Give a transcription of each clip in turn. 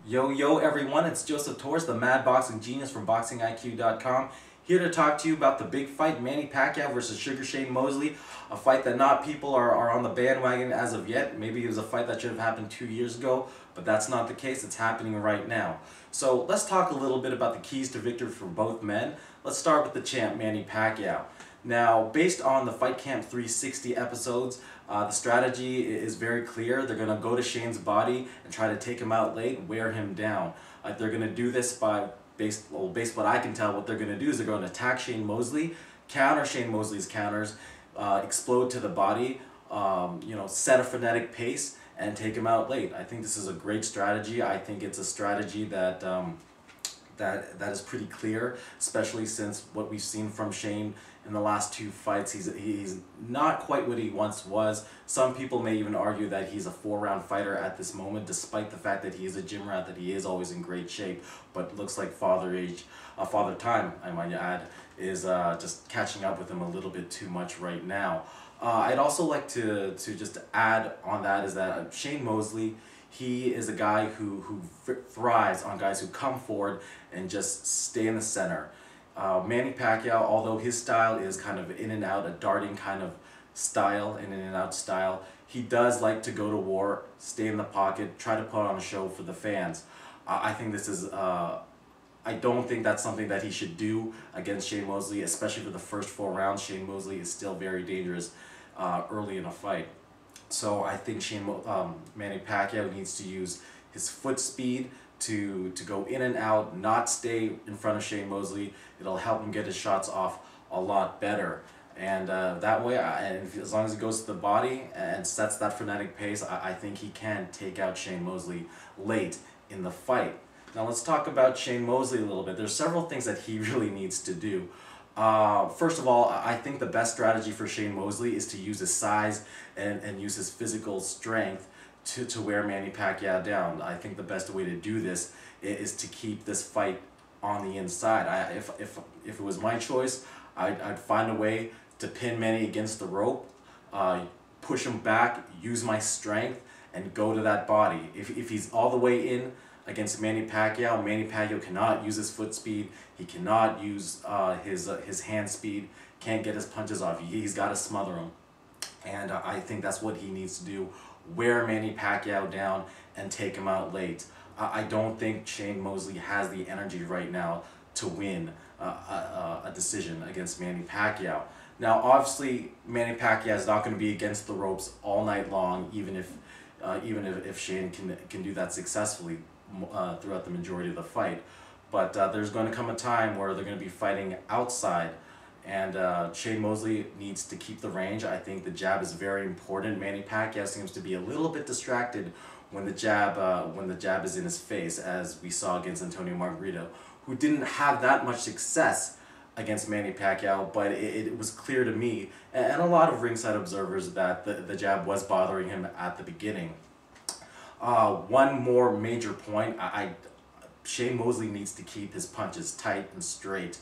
Yo everyone, it's Joseph Torres, the Mad Boxing Genius from BoxingIQ.com, here to talk to you about the big fight, Manny Pacquiao versus Sugar Shane Mosley, a fight that not people are on the bandwagon as of yet. Maybe it was a fight that should have happened 2 years ago, but that's not the case. It's happening right now. So let's talk a little bit about the keys to victory for both men. Let's start with the champ, Manny Pacquiao. Now, based on the Fight Camp 360 episodes, the strategy is very clear. They're going to go to Shane's body and try to take him out late, wear him down. They're going to do this by, based what I can tell, what they're going to do is they're going to attack Shane Mosley, counter Shane Mosley's counters, explode to the body, set a frenetic pace, and take him out late. I think this is a great strategy. I think it's a strategy that that is pretty clear, especially since what we've seen from Shane in the last two fights. He's not quite what he once was. Some people may even argue that he's a 4-round fighter at this moment, despite the fact that he is a gym rat, that he is always in great shape. But it looks like father time, I might add, is just catching up with him a little bit too much right now. I'd also like to just add on that is that Shane Mosley, he is a guy who thrives on guys who come forward and just stay in the center. Manny Pacquiao, although his style is kind of in and out, a darting kind of style, in and out style, he does like to go to war, stay in the pocket, try to put on a show for the fans. I think this is, I don't think that's something that he should do against Shane Mosley, especially for the first 4 rounds. Shane Mosley is still very dangerous early in a fight. So I think Manny Pacquiao needs to use his foot speed to go in and out, not stay in front of Shane Mosley. It'll help him get his shots off a lot better. And that way, as long as he goes to the body and sets that frenetic pace, I think he can take out Shane Mosley late in the fight. Now let's talk about Shane Mosley a little bit. There's several things that he really needs to do. First of all, I think the best strategy for Shane Mosley is to use his size and use his physical strength to wear Manny Pacquiao down. I think the best way to do this is to keep this fight on the inside. If it was my choice, I'd find a way to pin Manny against the rope, push him back, use my strength, and go to that body. If he's all the way in against Manny Pacquiao cannot use his foot speed, he cannot use his hand speed, can't get his punches off. He's got to smother him. And I think that's what he needs to do, wear Manny Pacquiao down and take him out late. I don't think Shane Mosley has the energy right now to win a decision against Manny Pacquiao. Now obviously Manny Pacquiao is not going to be against the ropes all night long, even if Shane can do that successfully throughout the majority of the fight. But there's going to come a time where they're going to be fighting outside, and Shane Mosley needs to keep the range. I think the jab is very important. Manny Pacquiao seems to be a little bit distracted when the jab is in his face, as we saw against Antonio Margarito, who didn't have that much success against Manny Pacquiao, but it was clear to me and a lot of ringside observers that the jab was bothering him at the beginning. One more major point, Shane Mosley needs to keep his punches tight and straight.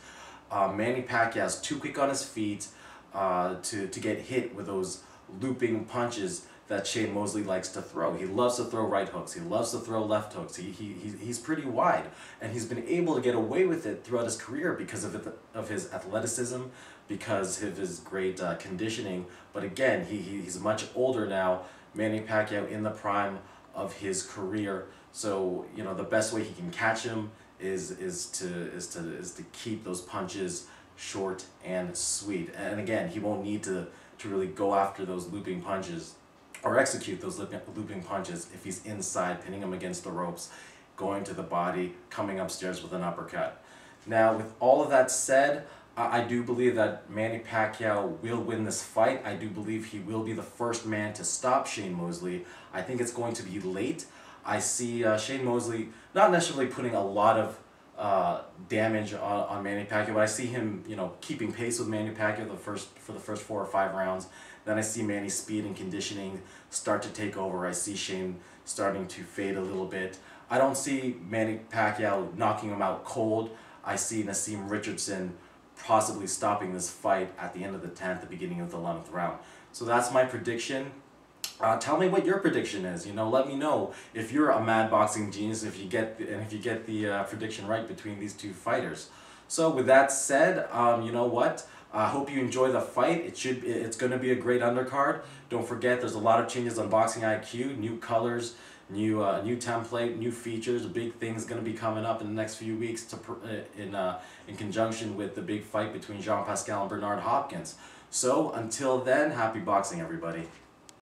Manny Pacquiao is too quick on his feet to get hit with those looping punches that Shane Mosley likes to throw. He loves to throw right hooks, he loves to throw left hooks, he's pretty wide, and he's been able to get away with it throughout his career because of his athleticism, because of his great conditioning. But again, he's much older now, Manny Pacquiao in the prime of his career, so the best way he can catch him is to keep those punches short and sweet. And again, he won't need to really go after those looping punches or execute those looping punches if he's inside, pinning him against the ropes, going to the body, coming upstairs with an uppercut. Now, with all of that said, I do believe that Manny Pacquiao will win this fight. I do believe he will be the first man to stop Shane Mosley. I think it's going to be late. I see Shane Mosley not necessarily putting a lot of damage on Manny Pacquiao, but I see him, keeping pace with Manny Pacquiao for the first 4 or 5 rounds. Then I see Manny's speed and conditioning start to take over. I see Shane starting to fade a little bit. I don't see Manny Pacquiao knocking him out cold. I see Naseem Richardson possibly stopping this fight at the end of the 10th, the beginning of the 11th round. So that's my prediction. Tell me what your prediction is. Let me know if you're a mad boxing genius, if you get the prediction right between these two fighters. So with that said, you know what? I hope you enjoy the fight. It's going to be a great undercard. Don't forget, there's a lot of changes on Boxing IQ, new colors, new template, new features. A big thing's going to be coming up in the next few weeks in conjunction with the big fight between Jean Pascal and Bernard Hopkins. So until then, happy boxing, everybody.